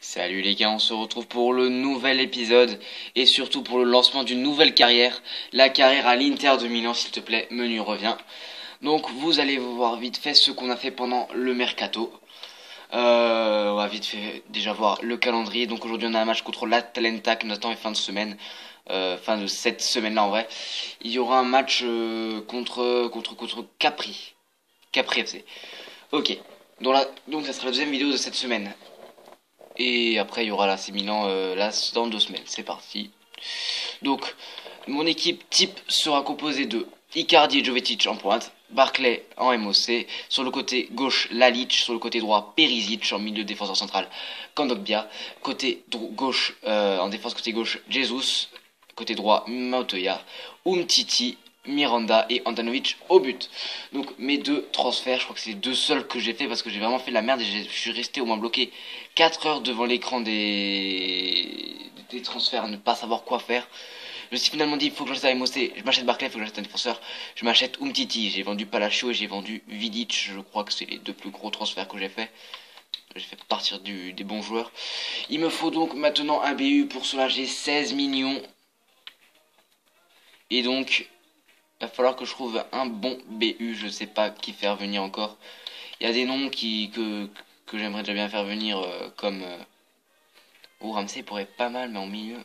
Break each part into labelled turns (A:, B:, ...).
A: Salut les gars, on se retrouve pour le nouvel épisode et surtout pour le lancement d'une nouvelle carrière, la carrière à l'Inter de Milan, s'il te plaît, menu revient. Donc vous allez voir vite fait ce qu'on a fait pendant le mercato. On va vite fait déjà voir le calendrier. Donc aujourd'hui on a un match contre l'Atalanta qui nous attend en fin de semaine, fin de cette semaine-là en vrai. Il y aura un match contre Capri, Capri FC. Ok, donc ça sera la deuxième vidéo de cette semaine. Et après, il y aura l'AC Milan là dans 2 semaines. C'est parti. Donc, mon équipe type sera composée de Icardi et Jovetic en pointe, Barclay en MOC, sur le côté gauche Lalic, sur le côté droit Perisic, en milieu défenseur central Kondogbia, côté gauche en défense côté gauche Jesus, côté droit Montoya, Umtiti, Miranda et Andanovic au but. Donc mes deux transferts, je crois que c'est les deux seuls que j'ai fait parce que j'ai vraiment fait de la merde et je suis resté au moins bloqué 4 heures devant l'écran des transferts à ne pas savoir quoi faire. Je me suis finalement dit, il faut que j'achète un MOC, je m'achète Barclay, il faut que j'achète un défenseur, je m'achète Umtiti, j'ai vendu Palacio et j'ai vendu Vidic, je crois que c'est les deux plus gros transferts que j'ai fait. J'ai fait partir des bons joueurs. Il me faut donc maintenant un BU, pour cela j'ai 16 millions. Et donc, il va falloir que je trouve un bon BU, je sais pas qui faire venir encore. Il y a des noms que j'aimerais déjà bien faire venir, comme... Ramsey pourrait être pas mal, mais en milieu...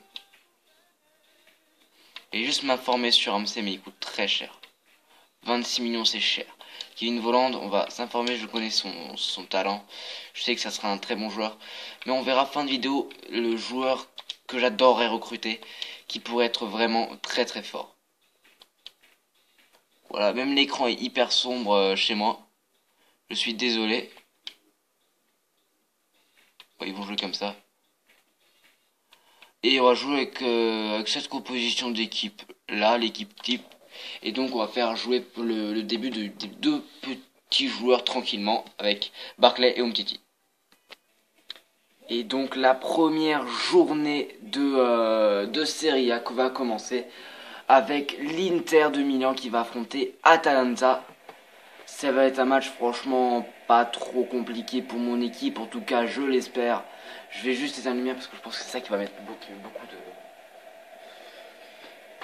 A: Et juste m'informer sur Ramsey, mais il coûte très cher. 26 millions, c'est cher. Kevin Volland, on va s'informer, je connais son talent. Je sais que ça sera un très bon joueur. Mais on verra fin de vidéo le joueur que j'adorerais recruter, qui pourrait être vraiment très très fort. Voilà, même l'écran est hyper sombre chez moi. Je suis désolé. Bon, ils vont jouer comme ça. Et on va jouer avec cette composition d'équipe là, l'équipe type. Et donc on va faire jouer le début des deux petits joueurs tranquillement avec Barclay et Umtiti. Et donc la première journée de Serie A va commencer avec l'Inter de Milan qui va affronter Atalanta. Ça va être un match franchement pas trop compliqué pour mon équipe, en tout cas je l'espère. Je vais juste éteindre la lumière parce que je pense que c'est ça qui va mettre beaucoup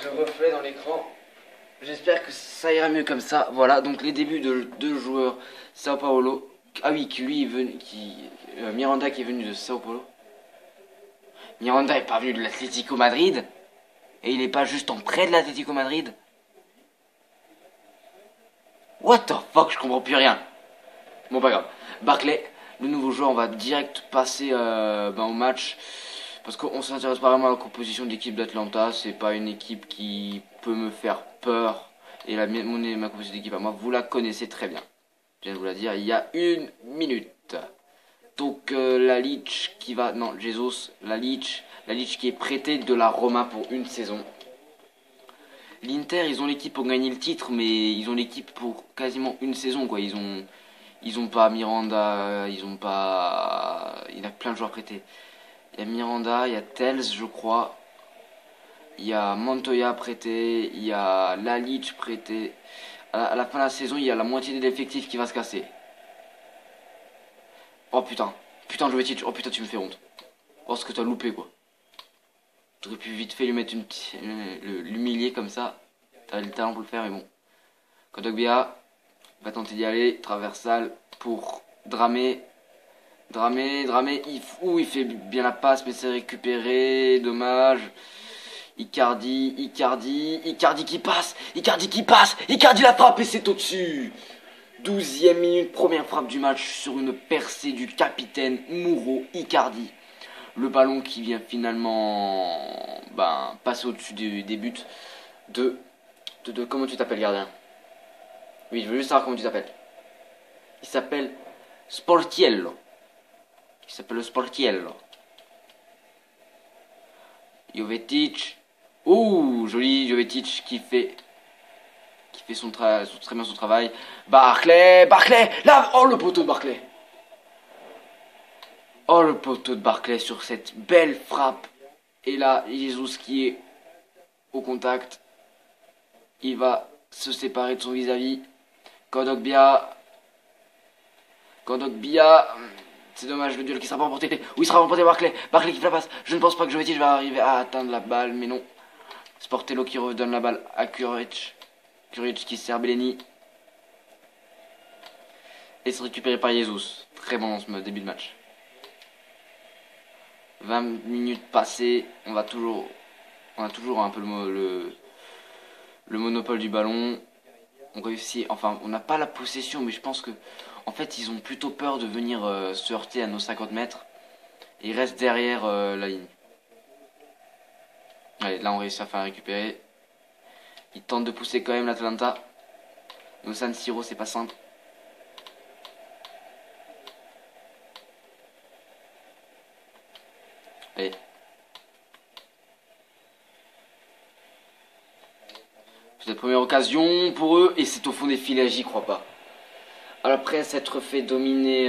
A: de reflets dans l'écran. J'espère que ça ira mieux comme ça. Voilà, donc les débuts de deux joueurs. Sao Paulo. Ah oui, qui lui est venu. Miranda qui est venu de Sao Paulo. Miranda est pas venu de l'Atlético Madrid. Et il est pas juste en prêt de l'Atlético Madrid. What the fuck, je comprends plus rien. Bon, pas grave. Barclay, le nouveau joueur, on va direct passer au match. Parce qu'on s'intéresse pas vraiment à la composition de l'équipe d'Atlanta. C'est pas une équipe qui peut me faire peur. Et ma composition d'équipe à moi, vous la connaissez très bien. Je viens de vous la dire il y a 1 minute. Donc Lalic qui va... Non, Jesus, Lalic qui est prêté de la Roma pour une saison. L'Inter, ils ont l'équipe pour gagner le titre, mais ils ont l'équipe pour quasiment une saison, quoi. Ils ont pas Miranda, ils ont pas... Il y a plein de joueurs prêtés. Il y a Miranda, il y a Tels, je crois. Il y a Montoya prêté, il y a Lalic prêté. À la fin de la saison, il y a la moitié de l'effectif qui va se casser. Oh putain, putain Jovetic, oh putain tu me fais honte. Oh ce que t'as loupé quoi. T'aurais pu vite fait lui mettre l'humilier comme ça. T'avais le talent pour le faire mais bon. Kondogbia va tenter d'y aller, traversale pour Dramé. Dramé, il fait bien la passe mais c'est récupéré, dommage. Icardi qui passe, Icardi la frappe et c'est au-dessus. 12e minute, première frappe du match sur une percée du capitaine Mouro Icardi. Le ballon qui vient finalement passer au-dessus des buts de comment tu t'appelles gardien? Oui, je veux juste savoir comment tu t'appelles. Il s'appelle Sportiello. Jovetic. Ouh, joli Jovetic qui fait très bien son travail. Barclay, là, oh le poteau de Barclay. Oh le poteau de Barclay sur cette belle frappe. Et là, Jesus qui est au contact. Il va se séparer de son vis-à-vis. Kondogbia. C'est dommage, le duel qui sera pas remporté. Oui, il sera remporté par Barclay. Barclay qui fait la passe. Je ne pense pas que Jovetic va arriver à atteindre la balle, mais non. Sportello qui redonne la balle à Kuric. Kuric qui sert Belleni. Et c'est récupéré par Jesus. Très bon dans ce début de match. 20 minutes passées. On a toujours un peu le monopole du ballon. On réussit, enfin, on n'a pas la possession, mais je pense que, en fait, ils ont plutôt peur de venir se heurter à nos 50 mètres. Et ils restent derrière la ligne. Allez, là, on réussit à faire récupérer. Ils tentent de pousser quand même l'Atalanta. Au San Siro, c'est pas simple. Allez. C'est la première occasion pour eux et c'est au fond des filets, j'y crois pas. Après s'être fait dominer,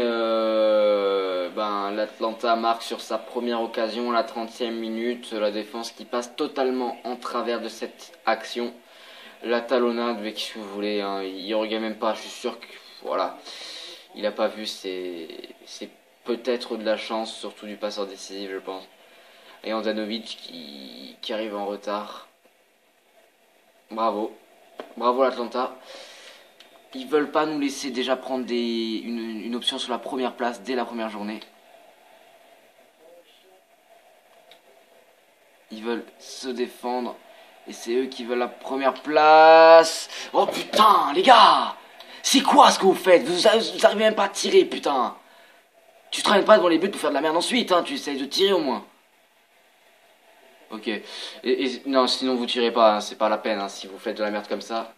A: l'Atalanta marque sur sa première occasion, la 30e minute, la défense qui passe totalement en travers de cette action. La talonnade, mais qu'est-ce que vous voulez, hein, il regarde même pas, je suis sûr que voilà, il a pas vu, c'est peut-être de la chance, surtout du passeur décisif je pense. Et Andanovic qui arrive en retard. Bravo. Bravo l'Atalanta. Ils veulent pas nous laisser déjà prendre une option sur la première place dès la première journée. Ils veulent se défendre. Et c'est eux qui veulent la première place. Oh putain, les gars! C'est quoi ce que vous faites? Vous arrivez même pas à tirer, putain! Tu traînes pas devant les buts pour faire de la merde ensuite, hein. Tu essayes de tirer au moins. Ok. Non, sinon vous tirez pas, hein, c'est pas la peine. Hein, si vous faites de la merde comme ça,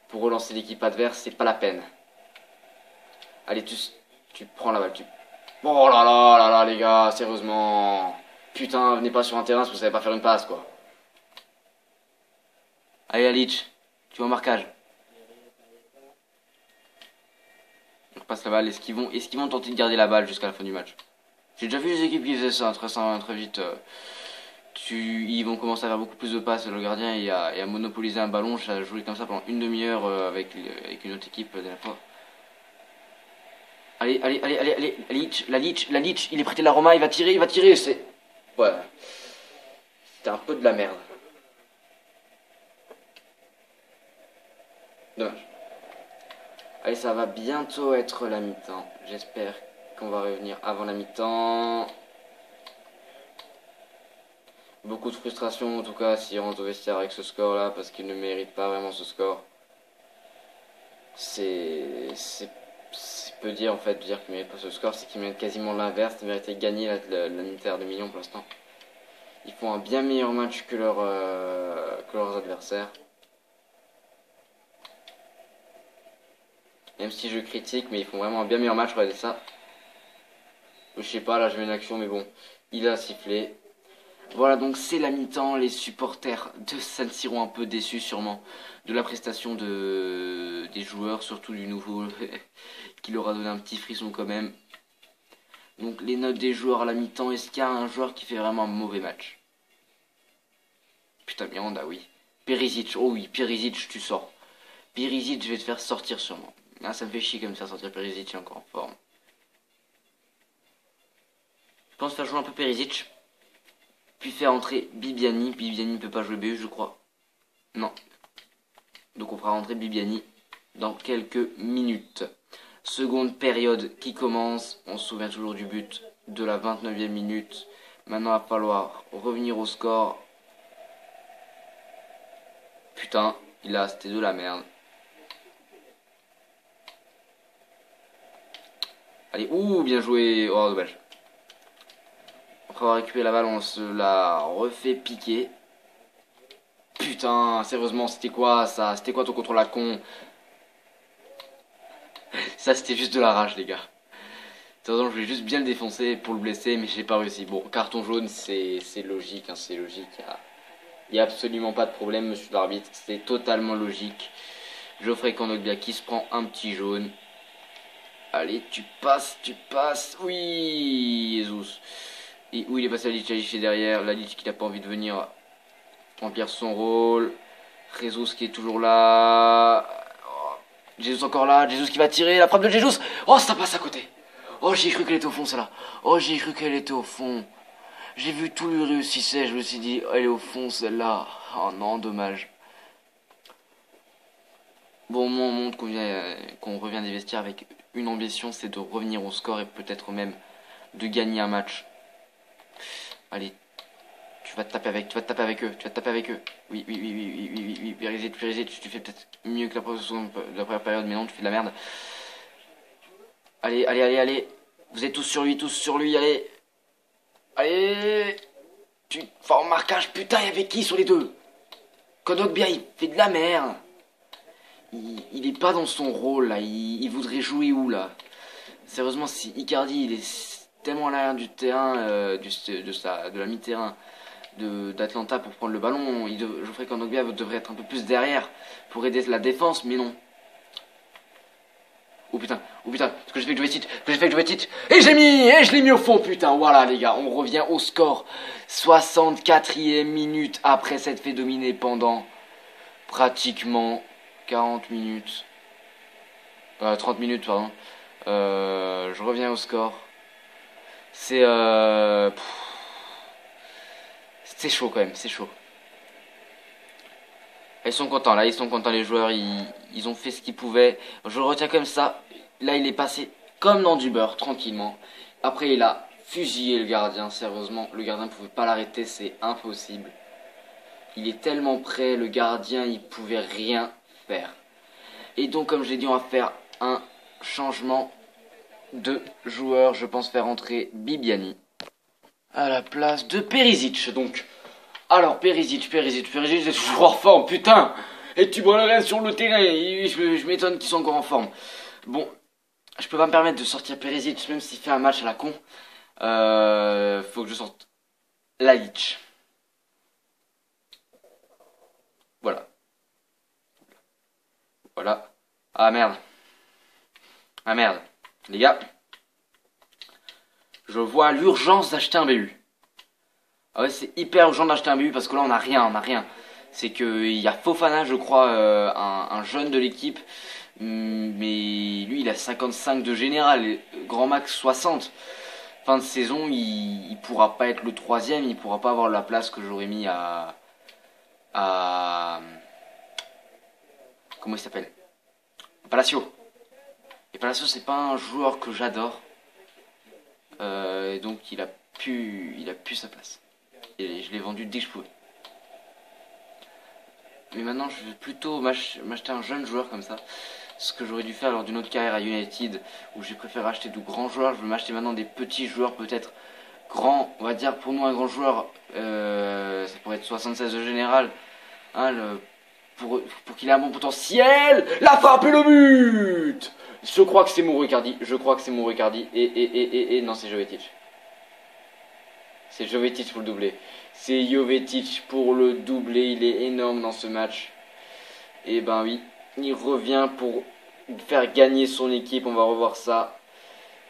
A: pour relancer l'équipe adverse, c'est pas la peine. Allez, tu prends la balle. Oh là là là là, les gars, sérieusement. Putain, venez pas sur un terrain si vous savez pas faire une passe, quoi. Allez, Alic, tu vas au marquage. On repasse la balle. Est-ce qu'ils vont tenter de garder la balle jusqu'à la fin du match? J'ai déjà vu des équipes qui faisaient ça très vite. Ils vont commencer à faire beaucoup plus de passes le gardien et à monopoliser un ballon. J'ai joué comme ça pendant une demi-heure avec une autre équipe la dernière fois. Allez, la Leach, il est prêté de la Roma, il va tirer, c'est... Ouais. C'était un peu de la merde. Dommage. Allez, ça va bientôt être la mi-temps. J'espère qu'on va revenir avant la mi-temps. Beaucoup de frustration en tout cas s'il rentre au vestiaire avec ce score là parce qu'il ne mérite pas vraiment ce score. C'est peu dire en fait de dire qu'il mérite pas ce score, c'est qu'il mérite quasiment l'inverse, il méritait de gagner l'Inter de Milan pour l'instant. Ils font un bien meilleur match que leurs adversaires. Même si je critique, mais ils font vraiment un bien meilleur match, regardez ça. Je sais pas, là je mets une action, mais bon, il a sifflé. Voilà, donc c'est la mi-temps, les supporters de San Siro un peu déçus sûrement de la prestation des joueurs, surtout du nouveau, qui leur a donné un petit frisson quand même. Donc les notes des joueurs à la mi-temps, est-ce qu'il y a un joueur qui fait vraiment un mauvais match? Putain, Miranda, oui. Perisic, oh oui, Perisic, tu sors. Perisic, je vais te faire sortir sûrement. Ah, ça me fait chier comme ça, sortir Perisic, il est encore en forme. Je pense faire jouer un peu Perisic. Puis faire entrer Bibiani. Bibiani ne peut pas jouer BU, je crois. Non. Donc on fera rentrer Bibiani dans quelques minutes. Seconde période qui commence. On se souvient toujours du but de la 29e minute. Maintenant, il va falloir revenir au score. Putain, c'était de la merde. Allez, ouh, bien joué. Oh, dommage. Après avoir récupéré la balle, on se la refait piquer. Putain, sérieusement, c'était quoi ça? C'était quoi ton contrôle à con? Ça, c'était juste de la rage, les gars. Sérieusement, je voulais juste bien le défoncer pour le blesser, mais j'ai pas réussi. Bon, carton jaune, c'est logique, hein, c'est logique. Il n'y a absolument pas de problème, monsieur l'arbitre. C'est totalement logique. Geoffrey Kondogbia qui se prend un petit jaune. Allez, tu passes. Oui, Jesus. Et où il est passé à Lich est derrière. La Lich qui n'a pas envie de venir remplir son rôle. Jesus qui est toujours là. Oh, Jesus encore là. Jesus qui va tirer. La frappe de Jesus. Oh, ça passe à côté. Oh, j'ai cru qu'elle était au fond, celle-là. Oh, j'ai cru qu'elle était au fond. J'ai vu tout lui réussissait, je me suis dit, elle est au fond, celle-là. Oh non, dommage. Bon, au moins, on montre qu'on revient des vestiaires avec une ambition, c'est de revenir au score et peut-être même de gagner un match. Allez, tu vas te taper avec eux, tu vas te taper avec eux. Oui, oui, oui, oui, oui, oui, oui, oui, Périsic, tu fais peut-être mieux que la première période, mais non, tu fais de la merde. Allez, allez, allez, allez. Vous êtes tous sur lui, allez. Allez. Tu fais un marquage, putain, il y avait qui sur les deux? Kondogbia, il fait de la merde. Il est pas dans son rôle, là. Il voudrait jouer où, là? Sérieusement, si Icardi, il est tellement à l'arrière du terrain, de la mi-terrain d'Atlanta pour prendre le ballon, Geoffrey Kondogbia devrait être un peu plus derrière pour aider la défense, mais non. Oh putain, ce que j'ai fait avec Jovetic, et je l'ai mis au fond, putain, voilà les gars, on revient au score, 64e minute après s'être fait dominer pendant pratiquement 40 minutes, 30 minutes, pardon, je reviens au score, c'est chaud quand même, c'est chaud. Ils sont contents là, ils sont contents les joueurs, ils ont fait ce qu'ils pouvaient. Je le retiens comme ça. Là il est passé comme dans du beurre, tranquillement. Après il a fusillé le gardien, sérieusement. Le gardien ne pouvait pas l'arrêter, c'est impossible. Il est tellement près, le gardien il pouvait rien faire. Et donc comme je l'ai dit, on va faire un changement de joueur. Je pense faire entrer Bibiani à la place de Perisic. Donc... Alors, Perisic est toujours en forme, putain. Et tu vois rien sur le terrain, je m'étonne qu'ils sont encore en forme. Bon, je peux pas me permettre de sortir Perisic, même s'il fait un match à la con. Faut que je sorte Lalic. Voilà. Voilà. Ah merde. Ah merde. Les gars, je vois l'urgence d'acheter un BU. Ah ouais, c'est hyper urgent d'acheter un BU parce que là on a rien. C'est que il y a Fofana, je crois, un jeune de l'équipe, mais lui il a 55 de général, grand max 60. Fin de saison, il pourra pas être le troisième, il pourra pas avoir la place que j'aurais mis à comment il s'appelle? Palacio. Et Palacio c'est pas un joueur que j'adore, et donc il a pu sa place. Et je l'ai vendu dès que je pouvais. Mais maintenant, je vais plutôt m'acheter un jeune joueur comme ça. Ce que j'aurais dû faire lors d'une autre carrière à United, où j'ai préféré acheter de grands joueurs. Je vais m'acheter maintenant des petits joueurs, peut-être grands. On va dire pour nous un grand joueur, ça pourrait être 76 de général. Hein, pour qu'il ait un bon potentiel. La frappe et le but. Je crois que c'est mon Ricardi. Et non, c'est Jovetic. C'est Jovetic pour le doubler. C'est Jovetic pour le doubler. Il est énorme dans ce match. Et ben oui, il revient pour faire gagner son équipe. On va revoir ça.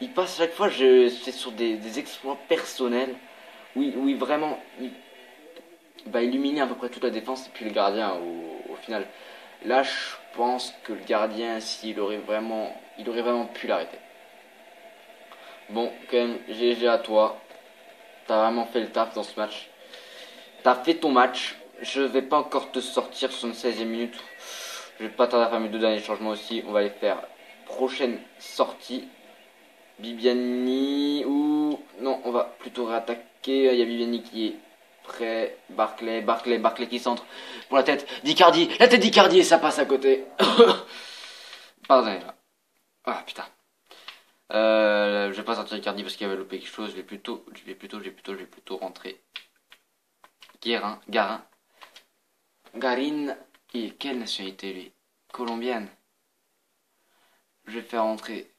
A: Il passe chaque fois, c'est sur des exploits personnels. Oui, vraiment, il va illuminer à peu près toute la défense et puis le gardien au final. Là, je pense que le gardien, il aurait vraiment pu l'arrêter. Bon, quand même, GG à toi. T'as vraiment fait le taf dans ce match. T'as fait ton match. Je vais pas encore te sortir 76e minute. Je vais pas tarder à faire mes deux derniers changements aussi. On va les faire. Prochaine sortie. Bibiani ou... Non, on va plutôt réattaquer. Il y a Bibiani qui est prêt. Barclay qui centre pour la tête d'Icardi. La tête d'Icardi et ça passe à côté. Pardonnez. Ah putain. Je vais pas sortir Icardi parce qu'il avait loupé quelque chose. Je vais plutôt rentrer Garin. Et quelle nationalité lui? Colombienne. Je vais faire rentrer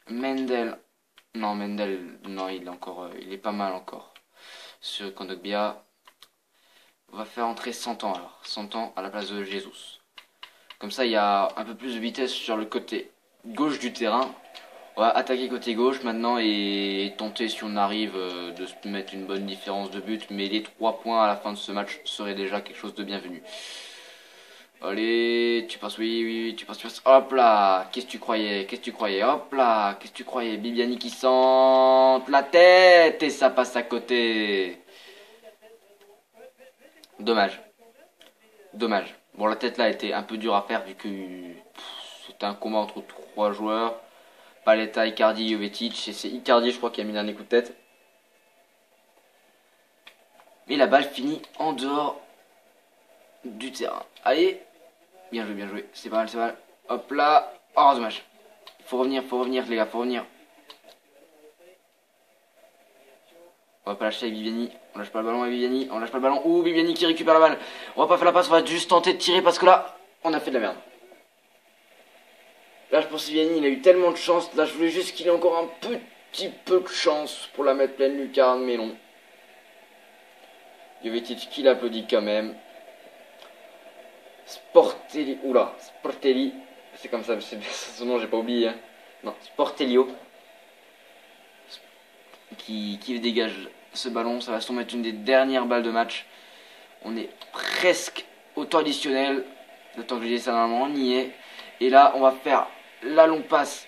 A: Mendel. Non, il est pas mal encore. Sur Kondogbia. On va faire entrer 100 ans alors. 100 ans à la place de Jesus. Comme ça, il y a un peu plus de vitesse sur le côté gauche du terrain. On va attaquer côté gauche maintenant et tenter si on arrive de se mettre une bonne différence de but. Mais les 3 points à la fin de ce match seraient déjà quelque chose de bienvenu. Allez, tu passes, oui, oui, oui, tu passes, tu passes. Hop là, qu'est-ce que tu croyais? Qu'est-ce que tu croyais? Hop là, qu'est-ce que tu croyais? Bibiani qui sente la tête et ça passe à côté. Dommage, dommage. Bon, la tête là était un peu dure à faire vu que c'était un combat entre trois joueurs. Paletta, Icardi, Jovetic. Et c'est Icardi, je crois, qui a mis le dernier coup de tête. Et la balle finit en dehors du terrain. Allez, bien joué, bien joué. C'est pas mal, c'est pas mal. Hop là. Oh, dommage. Faut revenir, les gars, faut revenir. On va pas lâcher avec Bibiani. On lâche pas le ballon avec Bibiani. On lâche pas le ballon. Ouh, Bibiani qui récupère la balle. On va pas faire la passe, on va juste tenter de tirer parce que là, on a fait de la merde. Là, je pense que Bibiani, il a eu tellement de chance. Là, je voulais juste qu'il ait encore un petit peu de chance pour la mettre pleine lucarne, mais non. Jovetic qui l'applaudit quand même. Sportelli. Oula, Sportelli. C'est comme ça, c'est son nom, j'ai pas oublié. Hein. Non, Sportelio. Qui dégage ce ballon. Ça va se mettre une des dernières balles de match. On est presque au temps additionnel. Le temps que je dis ça normalement, on y est. Et là, on va faire la longue passe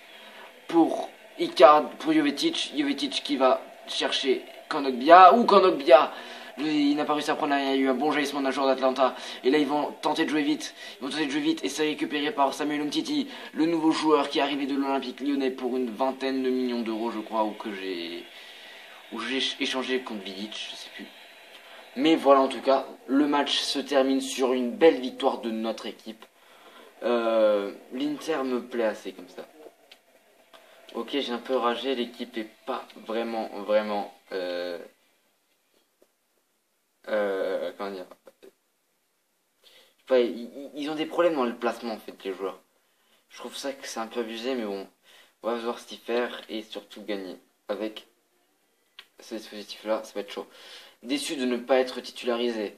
A: pour Icardi, pour Jovetic. Jovetic qui va chercher Kondogbia. Ou Kondogbia. Il n'a pas réussi à prendre. Il y a eu un bon jaillissement d'un joueur d'Atlanta. Et là, ils vont tenter de jouer vite. Ils vont tenter de jouer vite. Et c'est récupéré par Samuel Umtiti, le nouveau joueur qui est arrivé de l'Olympique Lyonnais pour une vingtaine de millions d'euros, je crois, ou j'ai échangé contre Vidic, je sais plus. Mais voilà, en tout cas, le match se termine sur une belle victoire de notre équipe. L'Inter me plaît assez comme ça. Ok, j'ai un peu ragé, l'équipe est pas vraiment, comment dire. Ouais, ils ont des problèmes dans le placement en fait, les joueurs. Je trouve ça que c'est un peu abusé, mais bon, on va voir s'y faire et surtout gagner avec ce dispositif-là, ça va être chaud. Déçu de ne pas être titularisé.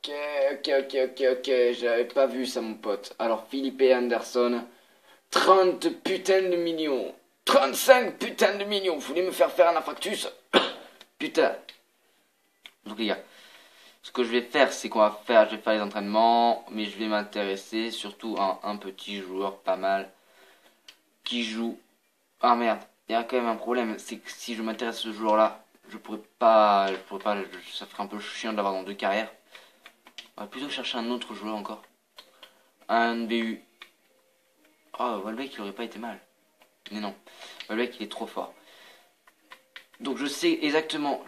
A: Ok, j'avais pas vu ça mon pote. Alors Philippe Anderson, 30 putains de millions. 35 putains de millions. Vous voulez me faire un infarctus? Putain. Donc les gars, ce que je vais faire, c'est je vais faire les entraînements, mais je vais m'intéresser surtout à un petit joueur pas mal qui joue. Ah merde, il y a quand même un problème, c'est que si je m'intéresse à ce joueur-là, je pourrais pas, ça ferait un peu chiant de l'avoir dans deux carrières. On va plutôt chercher un autre joueur encore. Un BU. Oh, Welbeck il aurait pas été mal. Mais non, Welbeck il est trop fort. Donc je sais exactement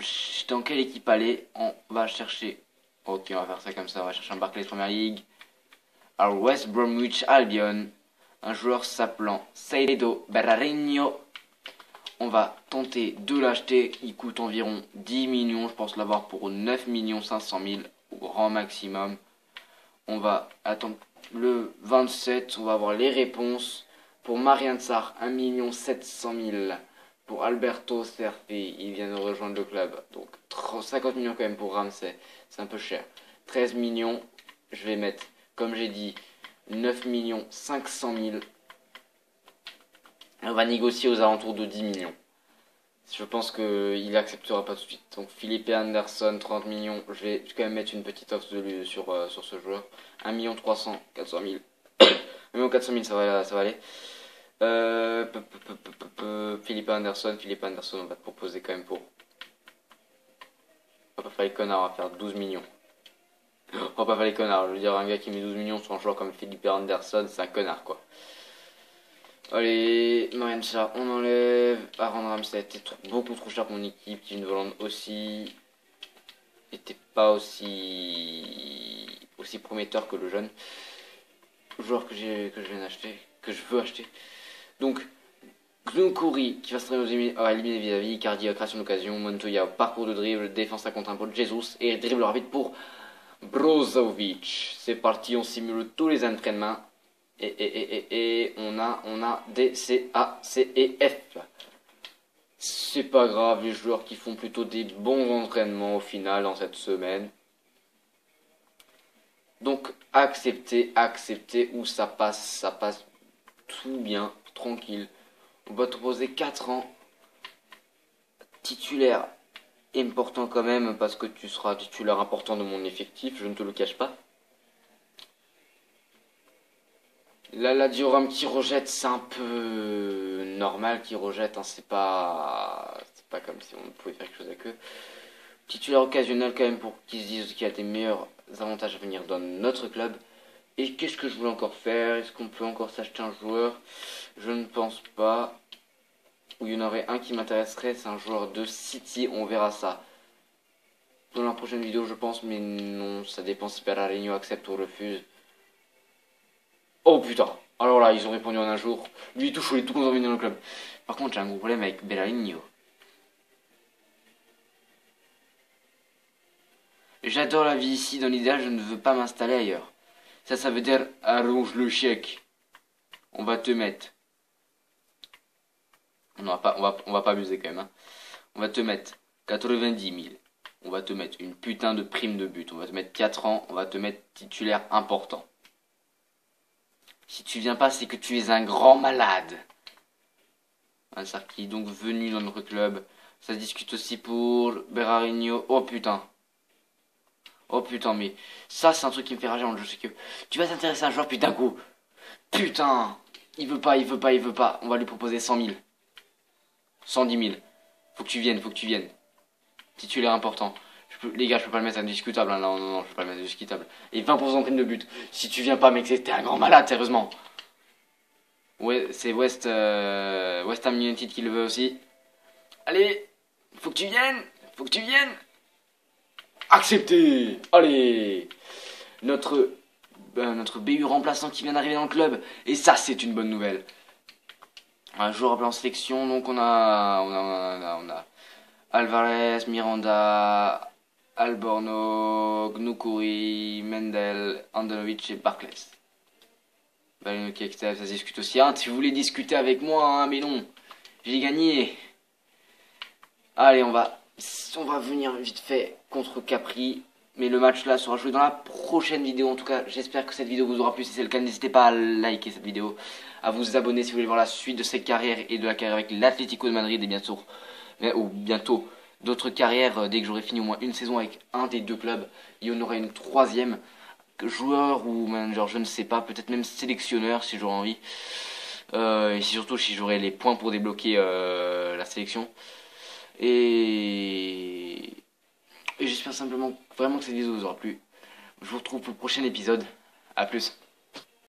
A: dans quelle équipe aller. On va chercher. Ok, on va faire ça comme ça. On va chercher un Barclays Premier League. Alors West Bromwich Albion. Un joueur s'appelant Saido Berarino. On va tenter de l'acheter. Il coûte environ 10 millions. Je pense l'avoir pour 9 500 000 au grand maximum. On va attendre le 27. On va avoir les réponses. Pour Marian Sarr, 1 700 000. Pour Alberto Serfi, il vient de rejoindre le club. Donc 50 millions quand même pour Ramsey. C'est un peu cher. 13 millions, je vais mettre, comme j'ai dit, 9 500 000. On va négocier aux alentours de 10 millions. Je pense qu'il acceptera pas tout de suite. Donc Philippe Anderson, 30 millions. Je vais quand même mettre une petite offre de lui sur ce joueur. 1 300 400 000. 1 400 000, ça va aller. Philippe Anderson, on va te proposer quand même pour. On va pas faire les connards, on va faire 12 millions. On va pas faire les connards, je veux dire, un gars qui met 12 millions sur un joueur comme Philippe Anderson, c'est un connard quoi. Allez, Marian Sarr, on enlève. Aaron Ramsey était beaucoup trop cher pour mon équipe. Kevin Volland aussi. Était pas aussi prometteur que le jeune joueur que je viens d'acheter, que je veux acheter. Donc, Gnunkuri qui va se éliminer vis-à-vis, Icardi création d'occasion, Montoya parcours de dribble, défense à contre un pour Jesus et dribble rapide pour Brozovic. C'est parti, on simule tous les entraînements. Et on a des C, A, C et F. C'est pas grave, les joueurs qui font plutôt des bons entraînements au final dans cette semaine. Donc accepter, où ça passe tout bien, tranquille. On va te proposer 4 ans titulaire important quand même parce que tu seras titulaire important de mon effectif, je ne te le cache pas. Là, la diorame qui rejette, c'est un peu normal qui rejette, hein, c'est pas comme si on pouvait faire quelque chose avec eux. Titulaire occasionnel quand même pour qu'ils se disent qu'il y a des meilleurs avantages à venir dans notre club. Et qu'est-ce que je voulais encore faire? Est-ce qu'on peut encore s'acheter un joueur? Je ne pense pas. Ou il y en aurait un qui m'intéresserait, c'est un joueur de City, on verra ça dans la prochaine vidéo je pense, mais non, ça dépend si Berarino accepte ou refuse. Oh putain, alors là ils ont répondu en un jour, lui tout chaud, il est tout content de venir dans le club. Par contre j'ai un gros problème avec Berarino. J'adore la vie ici, dans l'idéal je ne veux pas m'installer ailleurs. Ça veut dire allonge le chèque. On va te mettre. On va pas abuser quand même. Hein. On va te mettre 90 000. On va te mettre une putain de prime de but. On va te mettre 4 ans. On va te mettre titulaire important. Si tu viens pas, c'est que tu es un grand malade. Un Sarki donc venu dans notre club. Ça se discute aussi pour Berarino. Oh putain. Oh putain, mais ça c'est un truc qui me fait rager dans le jeu. C'est que tu vas t'intéresser à un joueur puis d'un coup. Putain. Il veut pas, il veut pas, il veut pas. On va lui proposer 100 000. 110 000. Faut que tu viennes, faut que tu viennes. Titulaire important. Les gars, je peux pas le mettre indiscutable. Hein. Non, non, non, je peux pas le mettre indiscutable. Et 20% de prime de but. Si tu viens pas, mec, t'es un grand malade, sérieusement. Ouais, c'est West Ham United qui le veut aussi. Allez, faut que tu viennes. Faut que tu viennes. Accepté. Allez. Notre BU remplaçant qui vient d'arriver dans le club. Et ça, c'est une bonne nouvelle. Un joueur appelé en sélection, donc on a Alvarez, Miranda, Alborno, Gnoukouri, Mendel, Andanovic et Barclays. Valeno qui accepte, ça se discute aussi. Hein, si vous voulez discuter avec moi, hein, mais non, j'ai gagné. Allez, on va venir vite fait contre Capri. Mais le match là sera joué dans la prochaine vidéo. En tout cas, j'espère que cette vidéo vous aura plu. Si c'est le cas, n'hésitez pas à liker cette vidéo, à vous abonner si vous voulez voir la suite de cette carrière et de la carrière avec l'Atlético de Madrid et bientôt d'autres carrières dès que j'aurai fini au moins une saison avec un des deux clubs. Il y en aura une troisième, joueur ou manager, je ne sais pas, peut-être même sélectionneur si j'aurai envie. Et surtout si j'aurai les points pour débloquer la sélection. Et j'espère simplement vraiment que cette vidéo vous aura plu. Je vous retrouve pour le prochain épisode. A plus.